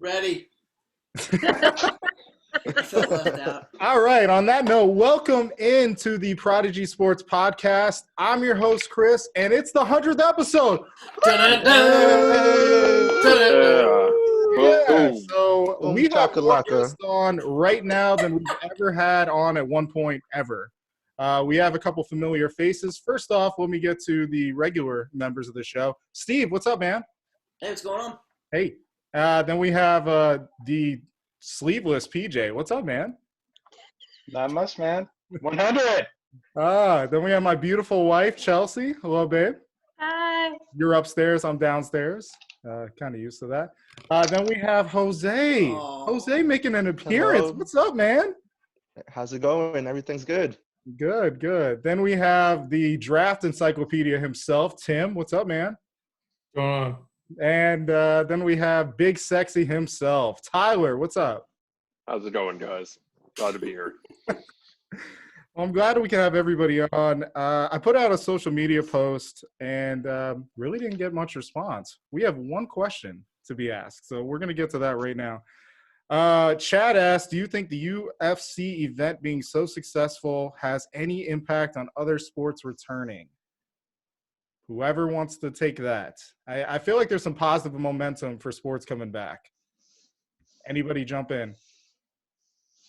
Ready. I felt left out. All right. On that note, welcome into the Prodigy Sports Podcast. I'm your host, Chris, and it's the 100th episode. Yeah. So we have more guests on right now than we've ever had on at one point ever. We have a couple familiar faces. First off, let me get to the regular members of the show. Steve, what's up, man? Hey, what's going on? Hey. Then we have the sleeveless PJ. What's up, man? Not much, man. 100. Then we have my beautiful wife, Chelsea. Hello, babe. Hi. You're upstairs. I'm downstairs. Kind of used to that. Then we have Jose. Aww. Jose making an appearance. Hello. What's up, man? How's it going? Everything's good. Good, good. Then we have the draft encyclopedia himself, Tim. What's up, man? What's going on? And then we have Big Sexy himself, Tyler. What's up? How's it going, guys? Glad to be here. Well, I'm glad we can have everybody on. I put out a social media post and really didn't get much response. We have one question to be asked, so we're going to get to that right now. Chad asked, do you think the UFC event being so successful has any impact on other sports returning? Whoever wants to take that. I feel like there's some positive momentum for sports coming back. Anybody jump in?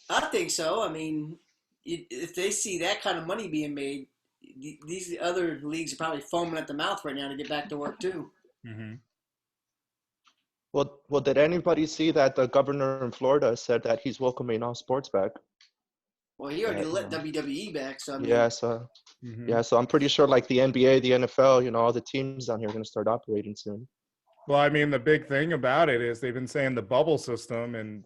I think so. I mean, if they see that kind of money being made, these other leagues are probably foaming at the mouth right now to get back to work too. Mm-hmm. Well, did anybody see that the governor in Florida said that he's welcoming all sports back? Well, he already let WWE back, so I mean, So I'm pretty sure like the NBA, the NFL, all the teams down here are going to start operating soon. Well, I mean, the big thing about it is they've been saying the bubble system, and,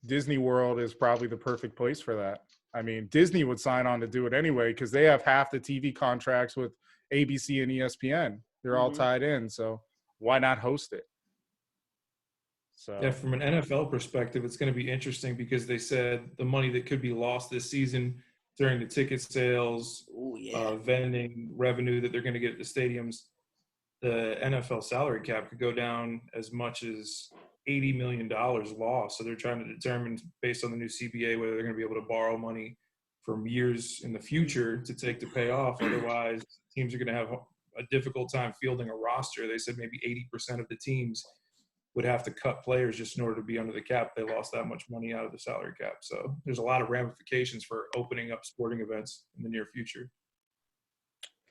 Disney World is probably the perfect place for that. I mean, Disney would sign on to do it anyway because they have half the TV contracts with ABC and ESPN. They're all tied in, so why not host it? So Yeah, from an NFL perspective, it's going to be interesting because they said the money that could be lost this season during the ticket sales, vending revenue that they're going to get at the stadiums, the NFL salary cap could go down as much as $80 million lost. So they're trying to determine, based on the new CBA, whether they're going to be able to borrow money from years in the future to pay off. Otherwise, teams are going to have a difficult time fielding a roster. They said maybe 80% of the teams would have to cut players just in order to be under the cap. They lost that much money out of the salary cap. So there's a lot of ramifications for opening up sporting events in the near future.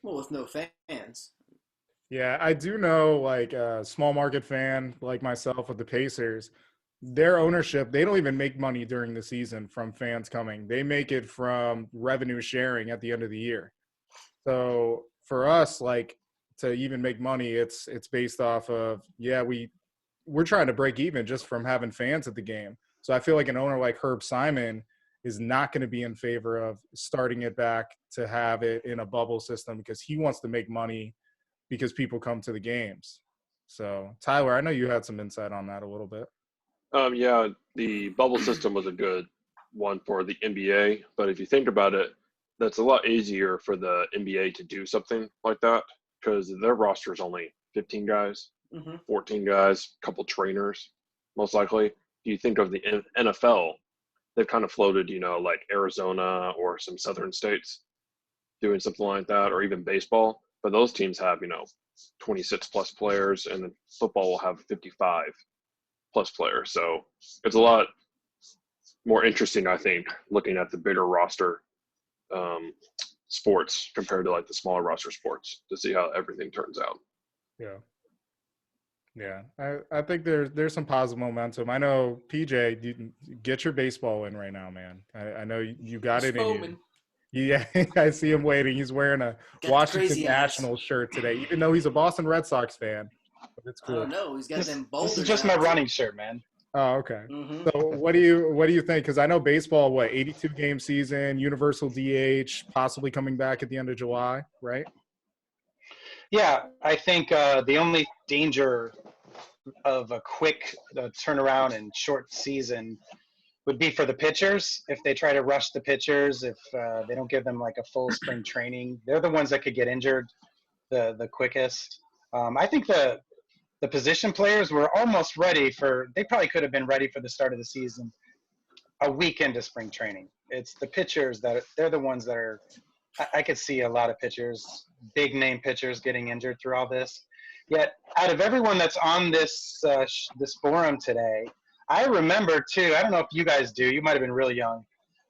well, with no fans. yeah, I do know, like a small market fan like myself with the Pacers, their ownership, they don't even make money during the season from fans coming. They make it from revenue sharing at the end of the year. So for us, like, to even make money, it's based off of, we're trying to break even just from having fans at the game. So I feel like an owner like Herb Simon is not going to be in favor of starting it back to have it in a bubble system because he wants to make money because people come to the games. So Tyler, I know you had some insight on that a little bit. Yeah, the bubble system was a good one for the NBA, but if you think about it, that's a lot easier for the NBA to do something like that because their roster is only 15 guys. 14 guys, a couple trainers, most likely. You think of the NFL, they've kind of floated, like Arizona or some southern states doing something like that, or even baseball. But those teams have, 26 plus players, and then football will have 55 plus players. So it's a lot more interesting, I think, looking at the bigger roster sports compared to like the smaller roster sports to see how everything turns out. Yeah, I think there's some positive momentum. I know, PJ, you get your baseball in right now, man. I know you got it in you. Yeah, I see him waiting. He's wearing a Washington Nationals shirt today, even though he's a Boston Red Sox fan. But it's cool. I don't know. He's got them boulders. This is just my running shirt, man. Oh, okay. So what do you think? Because I know baseball, 82 game season, universal DH, possibly coming back at the end of July, right? Yeah, I think the only danger of a quick turnaround and short season would be for the pitchers. If they try to rush the pitchers, if they don't give them like a full spring training, they're the ones that could get injured the quickest. I think the position players were almost ready for. They probably could have been ready for the start of the season a week into spring training. It's the pitchers they're the ones that are. I could see a lot of pitchers, big name pitchers, getting injured through all this. Yet, out of everyone that's on this this forum today, I remember too. I don't know if you guys do. You might have been really young,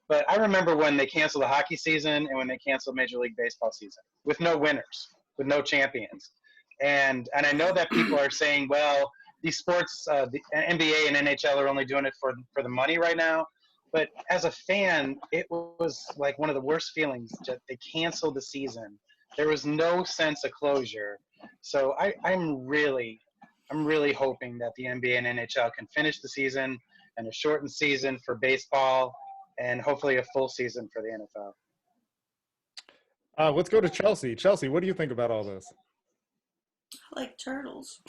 but I remember when they canceled the hockey season and when they canceled Major League Baseball season with no winners, with no champions. And I know that people are saying, well, these sports, the NBA and NHL are only doing it for the money right now. But as a fan, it was like one of the worst feelings that they canceled the season. There was no sense of closure. So I'm really hoping that the NBA and NHL can finish the season and a shortened season for baseball and hopefully a full season for the NFL. Let's go to Chelsea. Chelsea, what do you think about all this? I like turtles.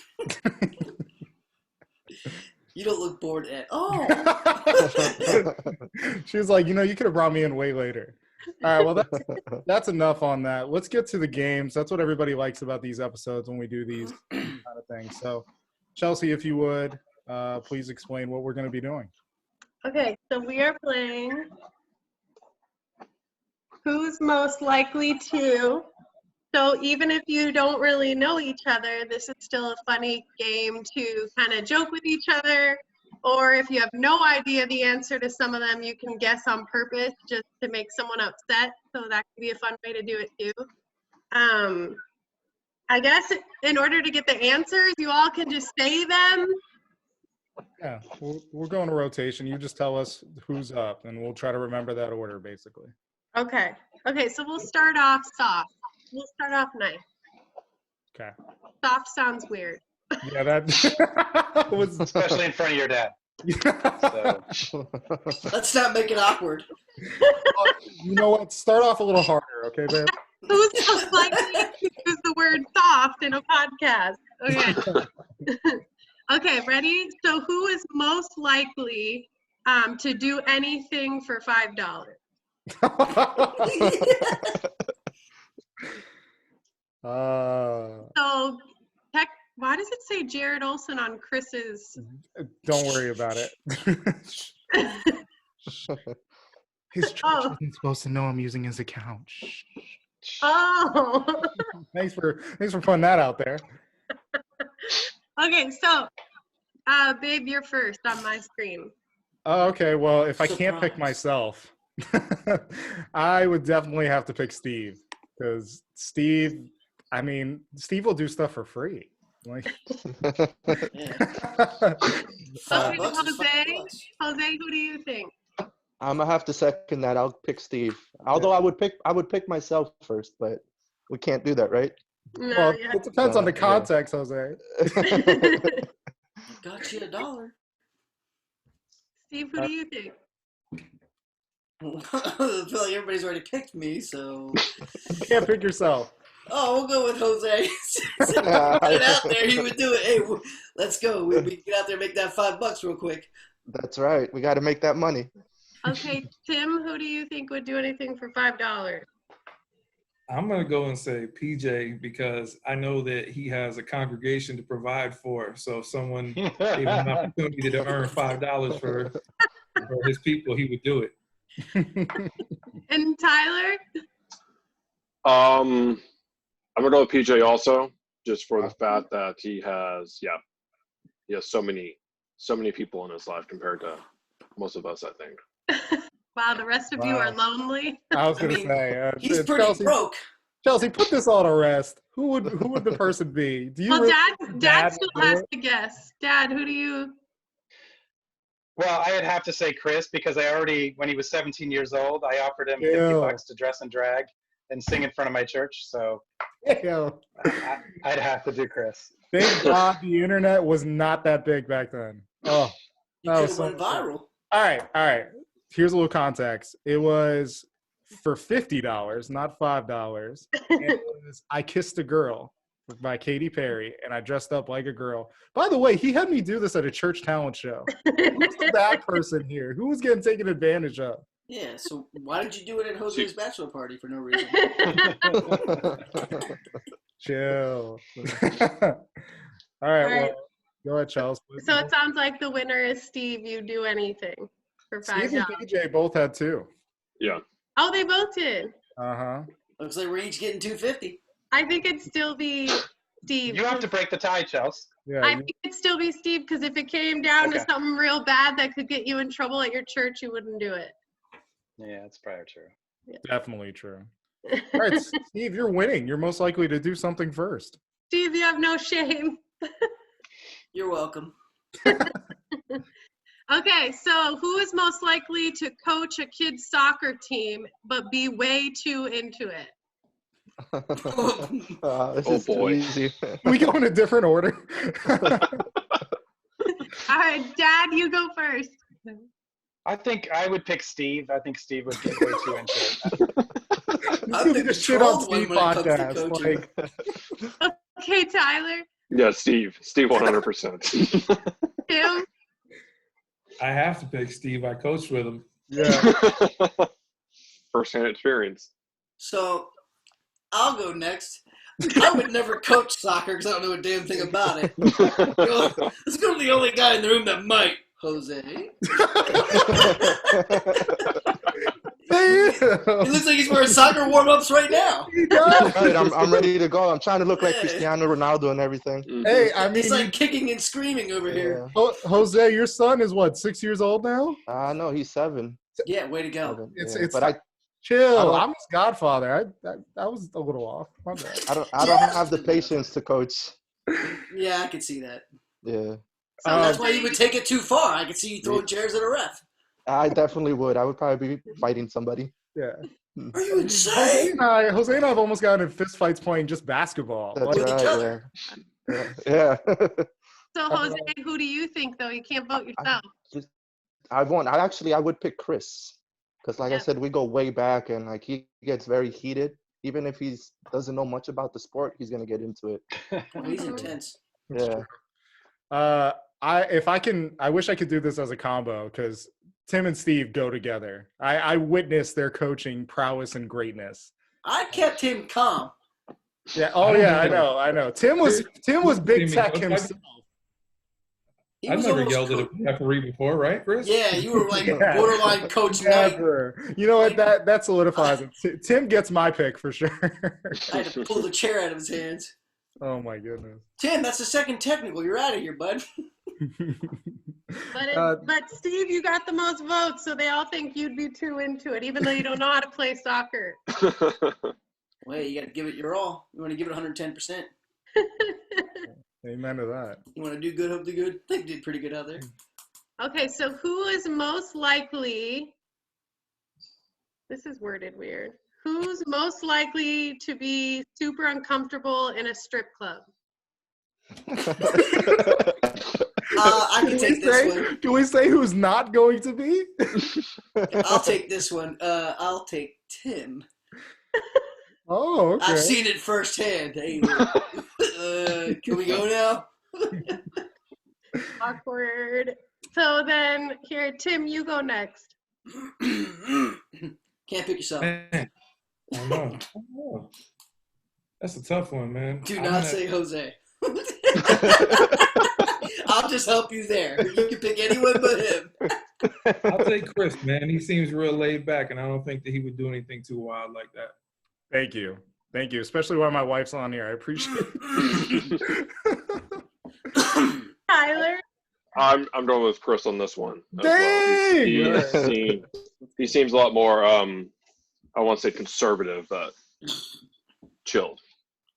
You don't look bored at all. She was like, you could have brought me in way later. All right, well, that's enough on that. Let's get to the games. That's what everybody likes about these episodes when we do these kind of things. So, Chelsea, if you would, please explain what we're going to be doing. Okay, so we are playing Who's Most Likely To. So even if you don't really know each other, this is still a funny game to kind of joke with each other. Or if you have no idea the answer to some of them, you can guess on purpose just to make someone upset. So that could be a fun way to do it too. I guess in order to get the answers, you all can just say them. Yeah, we're going to rotation. You just tell us who's up, and we'll try to remember that order, basically. Okay, so we'll start off soft. We'll start off nice. Okay. Soft sounds weird. Yeah, that was Especially in front of your dad. So. Let's not make it awkward. You know what? Start off a little harder, okay, babe? Who's most likely to use the word soft in a podcast? Okay. Okay, ready? So who is most likely to do anything for $5? So, why does it say Jared Olson on Chris's? Don't worry about it. His church isn't supposed to know I'm using his account. Oh. Thanks for putting that out there. Okay, so, babe, you're first on my screen. Oh, okay, well, if I can't pick myself, I would definitely have to pick Steve. Because Steve will do stuff for free. Like, Okay, Jose, who do you think? I'm gonna have to second that. I'll pick Steve. Although I would pick myself first, but we can't do that, right? No, well, it depends on the context, Jose. Got you $1. Steve, who do you think? I feel like everybody's already picked me, so. You can't pick yourself. Oh, we'll go with Jose. Put it out there, he would do it. Hey, let's go. We get out there and make that $5 real quick. That's right. We got to make that money. Okay, Tim, who do you think would do anything for $5? I'm going to go and say PJ because I know that he has a congregation to provide for. So if someone gave him an opportunity to earn $5 for his people, he would do it. And Tyler? I'm going to go with PJ also, just for the fact that he has so many people in his life compared to most of us, I think. Wow, the rest of you are lonely. I was going to say. He's pretty broke. Chelsea, put this all to rest. Who would the person be? Do you? Well, Dad still has to guess. Dad, who do you? Well, I'd have to say Chris because when he was 17 years old, I offered him $50 to dress and drag and sing in front of my church. So I'd have to do Chris. Thank God the internet was not that big back then. Oh, that was went viral. All right. Here's a little context. It was for $50, not $5. And it was I Kissed a Girl by Katy Perry, and I dressed up like a girl. By the way, he had me do this at a church talent show. Who's that person here? Who was getting taken advantage of? Yeah, so why did you do it at Jose's bachelor party for no reason? Chill. All right, All right. well, go ahead, Chelsea. So it sounds like the winner is Steve. You do anything for $5. Steve and PJ both had 2. Yeah. Oh, they both did. Uh-huh. Looks like we're each getting 250. I think it'd still be Steve. You have to break the tie, Chelsea. Yeah, I you- think it'd still be Steve because if it came down to Okay. something real bad that could get you in trouble at your church, you wouldn't do it. Yeah, that's probably true. definitely true. All right, Steve, you're winning. You're most likely to do something first. Steve, you have no shame. You're welcome. Okay, so who is most likely to coach a kid's soccer team but be way too into it? This Oh, is too boy. easy. We go in a different order. All right, Dad, you go first. I think I would pick Steve. I think Steve would get way too into it. I'm the the shit on controlled one Steve when it comes to podcast. coaching. Like, Okay, Tyler, Yeah, Steve. Steve 100%. Tim, I have to pick Steve. I coached with him. yeah. First-hand experience. So I'll go next. I would never coach soccer because I don't know a damn thing about it. Let's go to the only guy in the room that might. Jose. It looks like he's wearing soccer warm-ups right now. Right, I'm ready to go. I'm trying to look like Cristiano Ronaldo and everything. Hey, I mean, He's like kicking and screaming over here. Jose, your son is what, 6 years old now? No, he's 7. Yeah, way to go. 7. It's- yeah. it's But Chill. I don't- I'm his godfather. I was a little off. My bad. I don't have the patience to coach. Yeah, I can see that. Yeah, So that's why you would take it too far. I could see you throwing chairs at a ref. I definitely would. I would probably be fighting somebody. Yeah. Are you Jose insane? and I have almost gotten in fist fights playing just basketball. That's Like, With each right. other. Yeah. so Jose, who do you think though? You can't vote yourself. I would pick Chris because, like I Yeah. said, we go way back, and like he gets very heated. Even if he doesn't know much about the sport, he's gonna get into it. Oh, he's intense. Yeah. I wish I could do this as a combo because Tim and Steve go together. I witnessed their coaching prowess and greatness. I kept him calm. Yeah. Oh I don't yeah, I know. know. Tim was big Timmy, tech okay. himself. He I've was never almost yelled at a referee before, right, Chris? Yeah, you were like Yeah. borderline coach Knight. Never. You know what? That solidifies it. Tim gets my pick for sure. I had to pull the chair out of his hands. Oh my goodness. Tim, that's the second technical. You're out of here, bud. But Steve, you got the most votes, so they all think you'd be too into it, even though you don't know how to play soccer. Wait, you got to give it your all. You want to give it 110%. Amen to that. You want to do good, hope do good. They did pretty good out there. Okay, so who is most likely? This is worded weird. Who's most likely to be super uncomfortable in a strip club? I can take this one. Can we say who's not going to be? I'll take this one. I'll take Tim. Oh, okay. I've seen it firsthand. Hey, can we go now? Awkward. So then, here, Tim, you go next. Can't pick yourself. Man, I know. That's a tough one, man. Do I'm not gonna- say Jose. I'll just help you there. You can pick anyone but him. I'll take Chris, man. He seems real laid back, and I don't think that he would do anything too wild like that. Thank you. Thank you. Especially while my wife's on here. I appreciate it. Tyler? I'm going with Chris on this one. as Dang! well. He seems a lot more, I want to say conservative, but chilled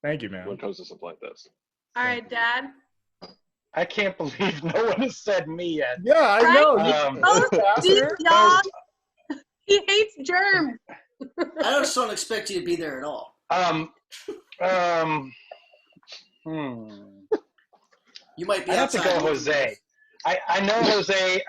Thank you, when man. it comes to something like this. All right, Dad. I can't believe no one has said me yet. Yeah, I know. Oh, Steve, y'all. He hates germs. I just don't expect you to be there at all. You might be I have to outside. go Jose. I know Jose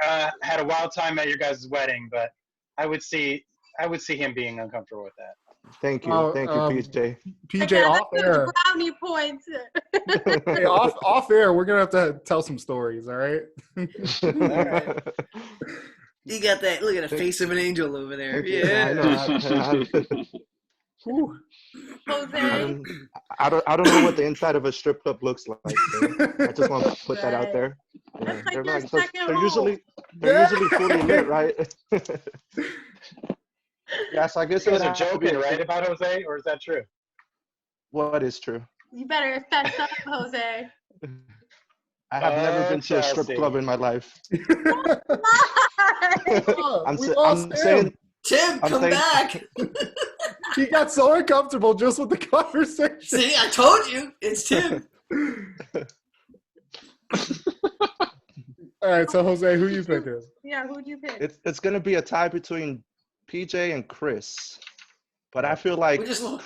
had a wild time at your guys' wedding, but I would see him being uncomfortable with that. Thank you, Oh, PJ. PJ, off air. Brownie points. Hey, off air, we're going to have to tell some stories, all right? right. You got that. Look at the face of an angel over there. I Yeah. know. Whew. I Jose. don't, I don't know what the inside of a strip club looks like. So I just want to put that out Right. there. That's like they're your like, second they're home. usually fully lit, right? Yeah, so I guess You it guys would are have to be joking, right, about Jose, or is that true? what is true. You better fess up, Jose. I have never been to a strip Chelsea. club in my life. I'm, We sa- lost I'm Tim. saying Tim, I'm come saying- back. He got so uncomfortable just with the conversation. See, I told you. It's Tim. All right, so Jose, who you picking? Yeah, who'd you pick? it's gonna be a tie between PJ and Chris, but I feel like We just lost-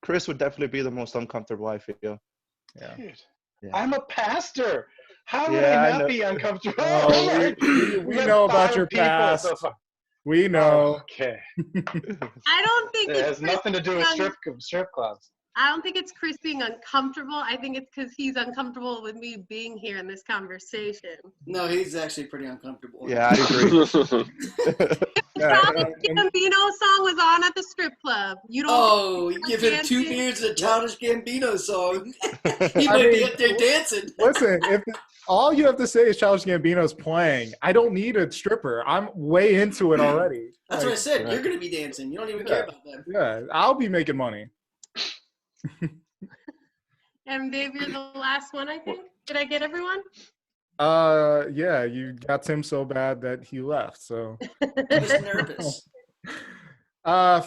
Chris would definitely be the most uncomfortable. I feel. Yeah. Dude, Yeah. I'm a pastor. How would Yeah, I I not know. be uncomfortable? Oh, we have know about 5 your people past. so far. We know. Okay. I don't think It it's has Chris nothing to do with being strip clubs. I don't think it's Chris being uncomfortable. I think it's because he's uncomfortable with me being here in this conversation. No, he's actually pretty uncomfortable. Yeah, I agree. Yeah, Childish Gambino song was on at the strip club. You don't. Oh, you give him 2 dancing. beers and a Childish Gambino song. He I might be mean, up there dancing. listen, if all you have to say is Childish Gambino's playing, I don't need a stripper. I'm way into it already. That's what I Like, said. right. You're going to be dancing. You don't even care about them. yeah, I'll be making money. And Dave, you're the last one, I think. Did I get everyone? Yeah, you got Tim so bad that he left. So, I'm just nervous.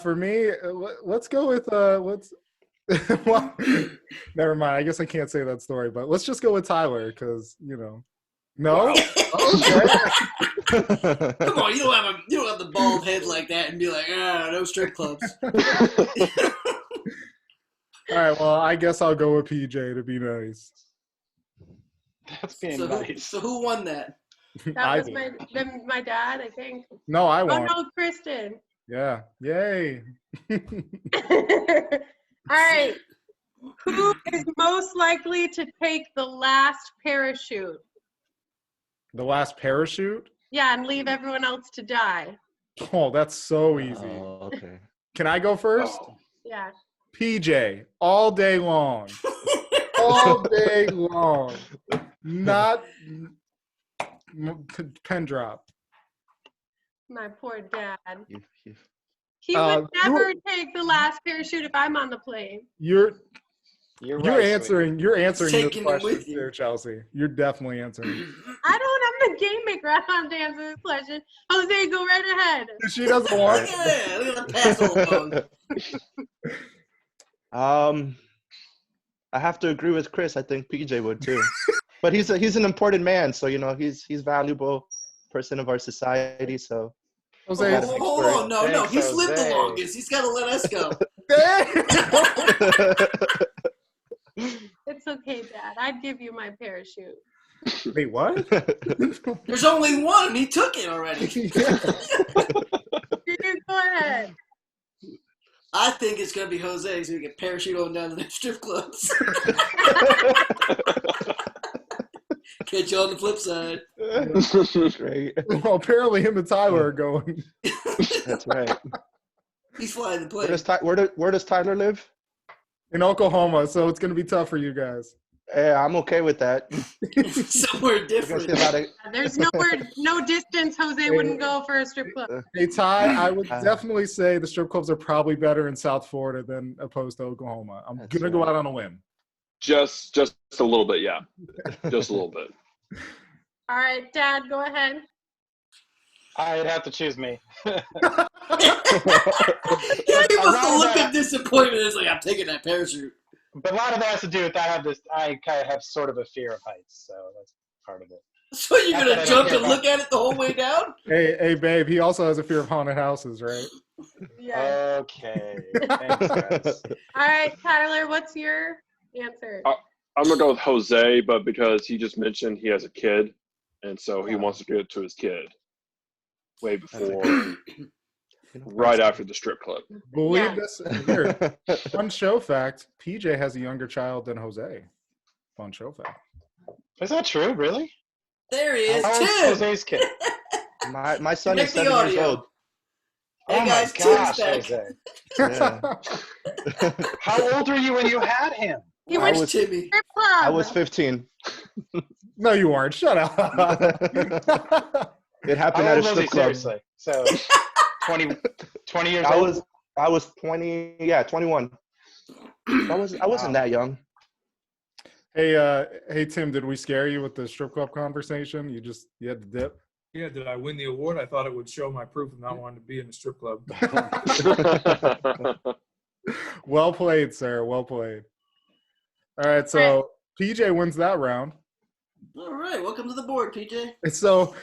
for me, let's go with let's. Well, never mind. I guess I can't say that story, but let's just go with Tyler because no. Wow. Okay. Come on, you don't have the bald head like that and be like, no strip clubs. All right. Well, I guess I'll go with PJ to be nice. That's being So, nice. so who won that? I That was did. my dad, I think. No, I Oh won. no, Kristen. Yeah. Yay. All right. Who is most likely to take the last parachute? The last parachute? Yeah, and leave everyone else to die. Oh, that's so easy. Oh, okay. Can I go first? Oh. Yeah. PJ, all day long. All day long. Not pen drop. My poor dad. You- He You- would never take the last parachute if I'm on the plane. You're You're you're right, answering this Taking it question with you. there, Chelsea. You're definitely answering. I'm the game maker. I don't have to answer this question. Jose, go right ahead. She doesn't Look want. at that. Look at the pass phone. I have to agree with Chris. I think PJ would too. But he's an important man, so he's valuable person of our society. So Jose, gotta Hold make on, no. Thanks, He's lived the Jose. longest. He's got to let us go. It's okay, Dad. I'd give you my parachute. wait, what? There's only one. He took it already. You go ahead. I think it's going to be Jose, so we can parachute on down to the strip clubs. Catch you on the flip side. Great. Well, apparently him and Tyler are going. That's right. He's flying the Where plane. does Tyler live? In Oklahoma, so it's going to be tough for you guys. Yeah, I'm okay with that. Somewhere You're gonna different. see a lot of- There's no distance Jose wouldn't go for a strip club. Hey, Ty, I would definitely say the strip clubs are probably better in South Florida than opposed to Oklahoma. I'm That's going to go right. out on a limb. Just a little bit, yeah. Just a little bit. All right, Dad, go ahead. I'd have to choose me. He must have looked at disappointment. It's like, I'm taking that parachute. But a lot of that has to do with I kind of have sort of a fear of heights, so that's part of it. So you're Not going that I to don't jump care and about- look at it the whole way down? Hey, babe, he also has a fear of haunted houses, right? Yeah. Okay. Thanks, guys. All right, Tyler, what's your answer? I'm gonna go with Jose, but because he just mentioned he has a kid, and so he wants to give it to his kid way before, right after the strip club. Believe Yeah. this. Here, fun show fact: PJ has a younger child than Jose. Fun show fact. Is that true? Really? There he is. How old's Tim! Jose's kid? My son Check is the 7 years audio. old. Hey Oh guys, my gosh, Tim's back. Jose. Yeah. How old were you when you had him? He I went to was- Timmy. strip club. I was 15. No, you weren't. Shut up. It happened How at a old was he, strip club. seriously? So 20 years I old? was 20. Yeah, 21. I wasn't Wow. that young. Hey, Tim, did we scare you with the strip club conversation? You had to dip. Yeah, did I win the award? I thought it would show my proof of not wanting to be in the strip club. Well played, sir. Well played. All right, so PJ wins that round. All right, welcome to the board, PJ. So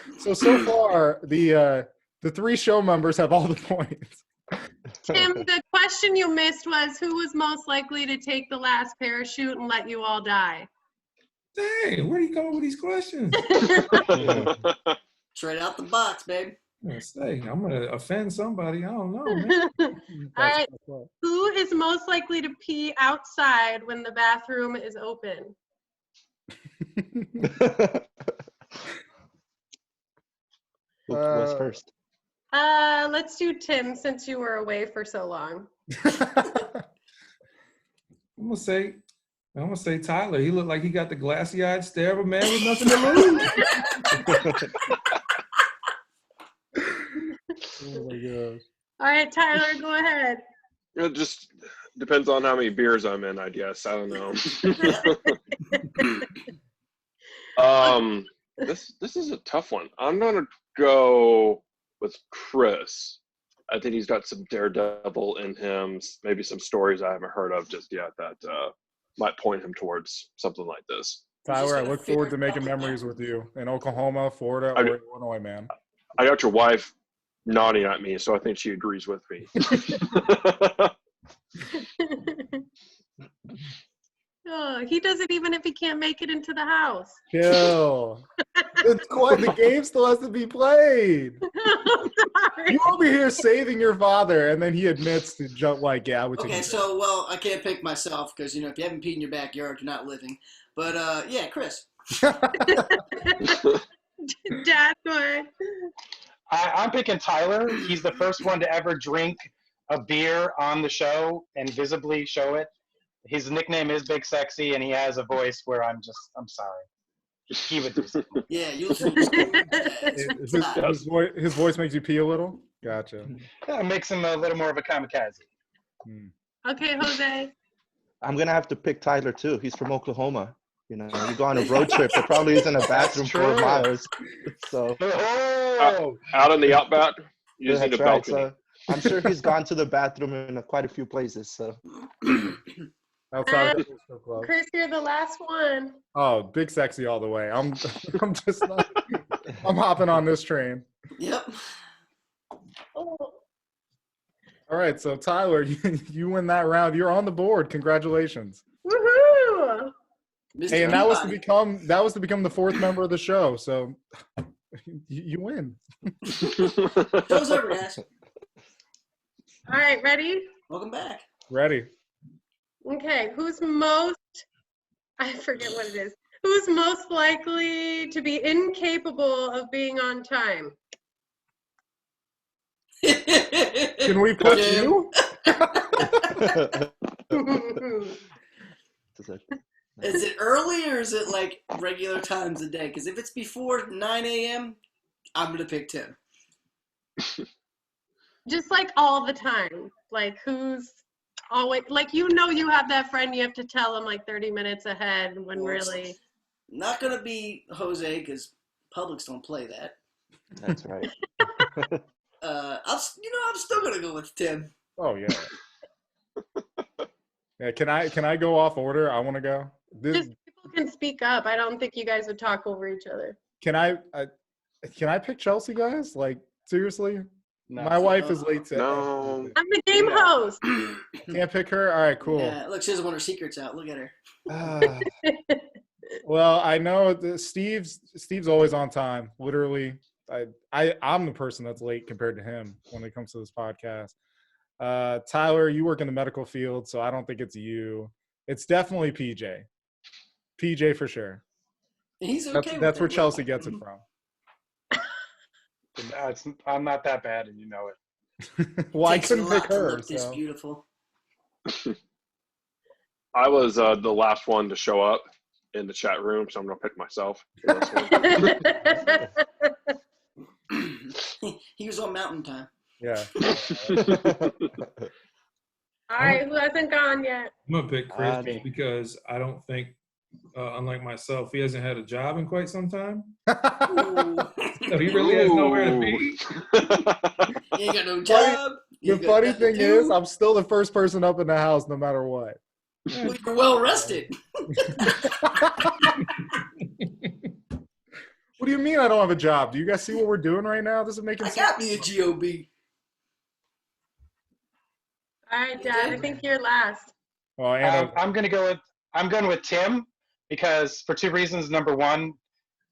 far the three show members have all the points. Tim, the question you missed was who was most likely to take the last parachute and let you all die? Dang, where do you come up with these questions? Straight out the box, babe. I'm gonna say, I'm gonna offend somebody. I don't know, man. All right. Who is most likely to pee outside when the bathroom is open? Who was first? Let's do Tim since you were away for so long. I'm gonna say Tyler. He looked like he got the glassy-eyed stare of a man with nothing to lose. Oh my gosh. All right, Tyler, go ahead. It just depends on how many beers I'm in, I guess. I don't know. This is a tough one. I'm gonna go with Chris. I think he's got some daredevil in him, maybe some stories I haven't heard of just yet that might point him towards something like this. Tyler, I look forward to making memories with you in Oklahoma, Florida, or Illinois, man. I got your wife nodding at me, so I think she agrees with me. Oh, he does it even if he can't make it into the house. Chill. The game still has to be played. Sorry. You over here saving your father, and then he admits to jump like, yeah, I would take Okay, it. so, well, I can't pick myself because, if you haven't peed in your backyard, you're not living. But, yeah, Chris. Dad, go ahead. I'm picking Tyler. He's the first one to ever drink a beer on the show and visibly show it. His nickname is Big Sexy, and he has a voice where I'm sorry. He would do something. Yeah, you'll see. His voice makes you pee a little? Gotcha. Yeah, it makes him a little more of a kamikaze. Okay, Jose. I'm gonna have to pick Tyler too. He's from Oklahoma. You go on a road trip. There probably isn't a bathroom 4 miles. So Out in the outback, using the that's right. balcony. So I'm sure he's gone to the bathroom in quite a few places. So Outside of the strip club. Chris, you're the last one. Oh, Big Sexy all the way. I'm just not, I'm hopping on this train. Yep. Oh. All right, so Tyler, you win that round. You're on the board. Congratulations. Woohoo! Hey, and that was to become the 4th member of the show. So you win. Show's over, guys. All right, ready? Welcome back. Ready. Okay, I forget what it is. Who's most likely to be incapable of being on time? Can we put you? Is it early or is it like regular times a day? Because if it's before 9 a.m., I'm going to pick Tim. Just like all the time. Like who's always, like you have that friend you have to tell them like 30 minutes ahead when really. Not going to be Jose because Publix don't play that. that's right. I'm still going to go with Tim. Oh yeah. Yeah. Can I go off order? I want to go. Just people can speak up. I don't think you guys would talk over each other. Can I pick Chelsea, guys? Like seriously? No. My wife is late to. No. I'm the game host. Can't pick her. All right, cool. Yeah, look, she doesn't want her secrets out. Look at her. Well, I know Steve's always on time. Literally, I'm the person that's late compared to him when it comes to this podcast. Tyler, you work in the medical field, so I don't think it's you. It's definitely PJ. PJ for sure. He's okay. That's where with it. Chelsea gets it from. I'm not that bad, and you know it. Well, I Takes a couldn't pick lot to her. look this So. beautiful. I was the last one to show up in the chat room, so I'm gonna pick myself for this one. He was on Mountain Time. Yeah. All right, who hasn't gone yet? I'm gonna pick Chris me. because I don't think, unlike myself, he hasn't had a job in quite some time. Ooh. So he really has nowhere to be. You ain't got no job. You The ain't got funny nothing to thing do. is, I'm still the first person up in the house, no matter what. Well, you're well rested. What do you mean I don't have a job? Do you guys see what we're doing right now? This is making I sense. got me a GOB. All right, Dad, I think you're last. Well, Anna, I'm going with Tim because for two reasons. Number one,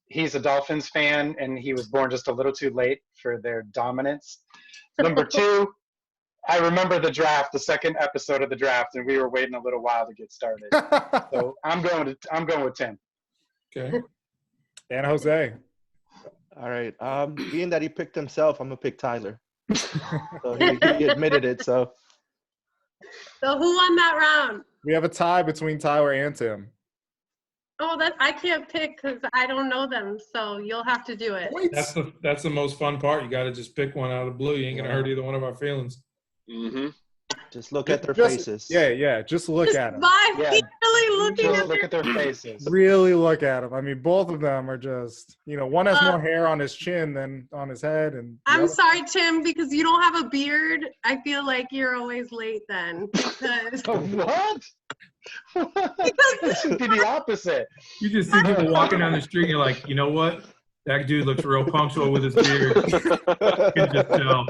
he's a Dolphins fan and he was born just a little too late for their dominance. Number two, I remember the draft, the second episode of the draft, and we were waiting a little while to get started. So I'm going with Tim. Okay. and Jose. All right. Being that he picked himself, I'm gonna pick Tyler. So he admitted it. So So who won that round? We have a tie between Tyler and Tim. Oh, I can't pick because I don't know them. So you'll have to do it. That's the most fun part. You got to just pick one out of the blue. You ain't gonna hurt either one of our feelings. Mm-hmm. just look at their Just- faces. Yeah. Just look Just at them. by Yeah. really looking Just at look at their faces. Really look at them. I mean, both of them are just, one has Uh, more hair on his chin than on his head. And the I'm other- sorry, Tim, because you don't have a beard. I feel like you're always late then. Because What? It should be the opposite. You just see people walking down the street and you're like, you know what? That dude looks real punctual with his beard. You can just tell.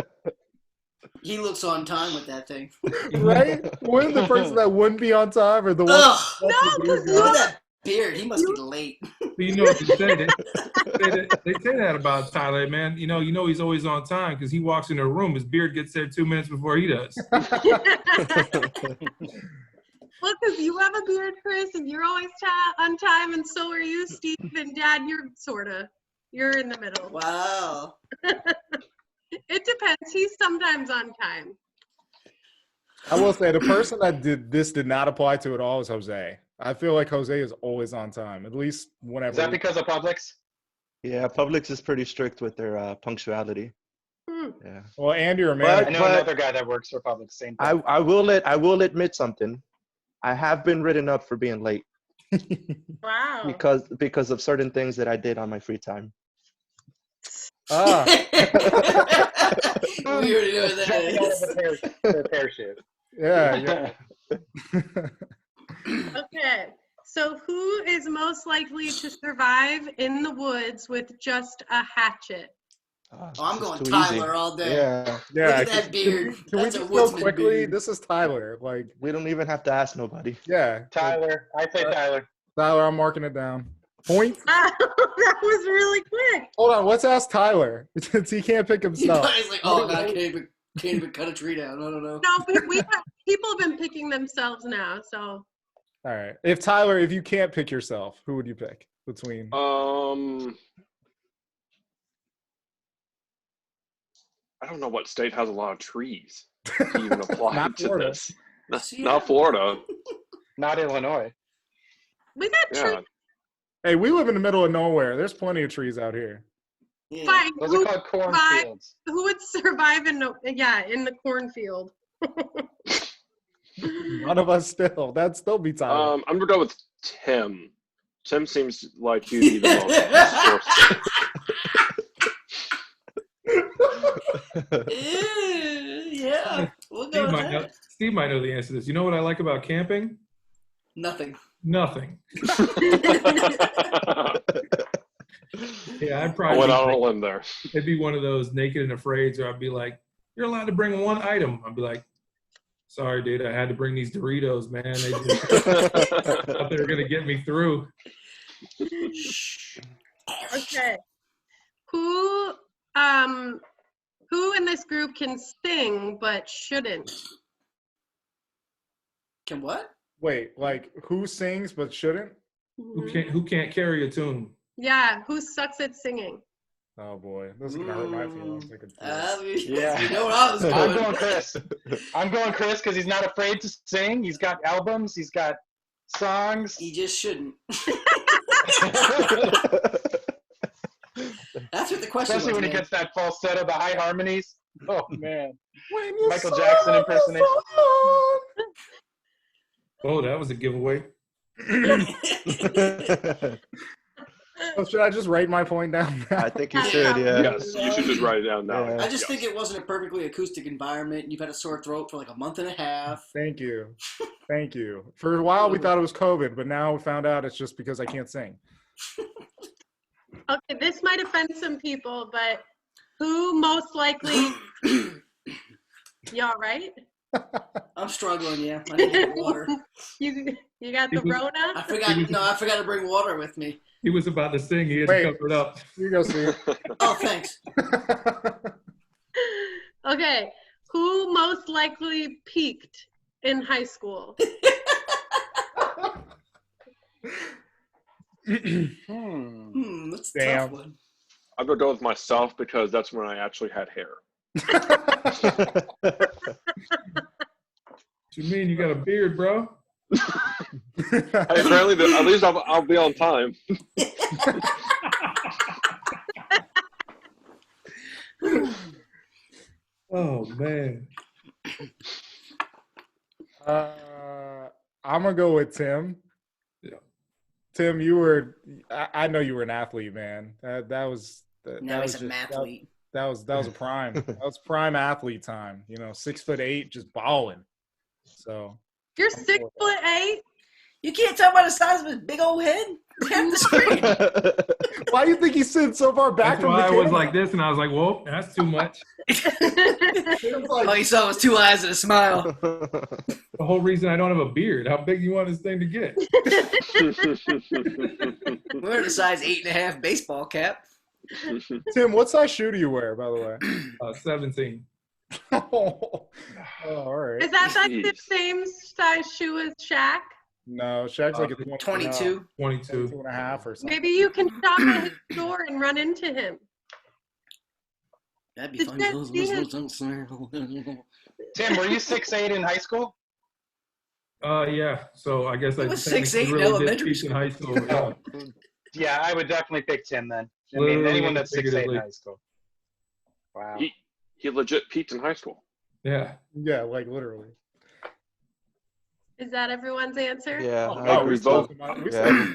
He looks on time with that thing. Right? Wouldn't the person that wouldn't be on time or the one? Ugh. No, because Look at that beard. He must be late. But you know what they say? They say that about Tyler, man. You know he's always on time because he walks in a room, his beard gets there 2 minutes before he does. Well, because you have a beard, Chris, and you're always on time, and so are you, Steve. And Dad, you're in the middle. Wow. It depends. He's sometimes on time. I will say the person that did not apply to at all is Jose. I feel like Jose is always on time, at least whenever. Is that because of Publix? Yeah, Publix is pretty strict with their punctuality. Hmm. Yeah. Well, Andy or I Amanda. know another guy that works for Publix. Same thing. I will admit something. I have been written up for being late Wow. because of certain things that I did on my free time. Ah, We already know what that Jumping out is. of the parachute. yeah. Okay. So who is most likely to survive in the woods with just a hatchet? Oh, I'm This is going too Tyler easy. all day. Yeah, Yeah. Look at that beard. Can we That's a just go woodsman quickly? beard. This is Tyler. Like, we don't even have to ask nobody. yeah. Tyler. I say Tyler. Tyler, I'm marking it down. Point. That was really quick. Hold on. Let's ask Tyler since he can't pick himself. He's like, oh, God, I can't even cut a tree down. I don't know. No, we have, people have been picking themselves now. So All right. If you can't pick yourself, who would you pick between? I don't know what state has a lot of trees to even apply Not to Florida. this. See, Not Florida. Not Illinois. we got Yeah. trees. Hey, we live in the middle of nowhere. There's plenty of trees out here. Yeah. Fine. Those Who, are called cornfields. who would survive in the cornfield? None of us still. That'd still be Tyler. I'm gonna go with Tim. Tim seems like he'd be the most Yeah. We'll go with that. Steve might know the answer to this. You know what I like about camping? Nothing. Nothing. Yeah, I'd I probably went out on a limb there. it'd be one of those naked and afraid, or I'd be like, "You're allowed to bring one item." I'd be like, "Sorry, dude, I had to bring these Doritos, man. They just thought they were gonna get me through." Okay. Who in this group can sing but shouldn't? Can what? Wait, like who sings but shouldn't? Who can't carry a tune? Yeah, who sucks at singing? Oh boy, this is gonna hurt my feelings. I could feel it. Yeah. You know where I was I'm going. going Chris. I'm going Chris because he's not afraid to sing. He's got albums. He's got songs. He just shouldn't. That's what the question Especially was, when he man. gets that falsetto, the high harmonies. Oh man, When you Michael saw Jackson the impersonation. Oh, that was a giveaway. sun. Oh, should I just write my point down? I think you should, yeah. Yes, you should just write it down now. Yeah. I just Yes. think it wasn't a perfectly acoustic environment. You've had a sore throat for like a month and a half. Thank you. Thank you. For a while, we thought it was COVID, but now we found out it's just because I can't sing. Okay, this might offend some people, but who most likely? Y'all right? I'm struggling, yeah. I need to get water. You got the Rona? I forgot to bring water with me. He was about to sing. He had Wait. to cover it up. You go, Steve. Oh, thanks. Okay, who most likely peaked in high school? That's a Damn. tough one. I'm gonna go with myself because that's when I actually had hair. What you mean? You got a beard, bro? Hey, apparently, at least I'll be on time. Oh man. I'm gonna go with Tim. Yeah. Tim, you were. I know you were an athlete, man. That was. Now that he's was a just- mathlete. That was a prime. That was prime athlete time. 6'8", just balling. So You're 6'8". You can't talk about the size of his big old head. Half the screen. why do you think he's sitting so far back That's from the why I was camera? like this, and I was like, "Whoa, that's too much." Tim's like, All you saw was two eyes and a smile. The whole reason I don't have a beard. How big do you want this thing to get? We're in a size 8.5 baseball cap. Tim, what size shoe do you wear, by the way? 17. Oh, all right. Is that the Jeez. same size shoe as Shaq? No, Shaq's like a 22. 22. 22 and a half or something. Maybe you can shop at his store and run into him. That'd be Did fun. you see Tim, were you 6'8" in high school? Yeah. So I guess I It was technically 6'8" in really did elementary peak in high school. Yeah. Yeah, I would definitely pick Tim then. I mean, Literally anyone that's 6'8" in figuratively. high school. Wow. He legit peaked in high school. Yeah. Yeah, like literally. Is that everyone's answer? Yeah. Oh, I agree. we vote. Yeah.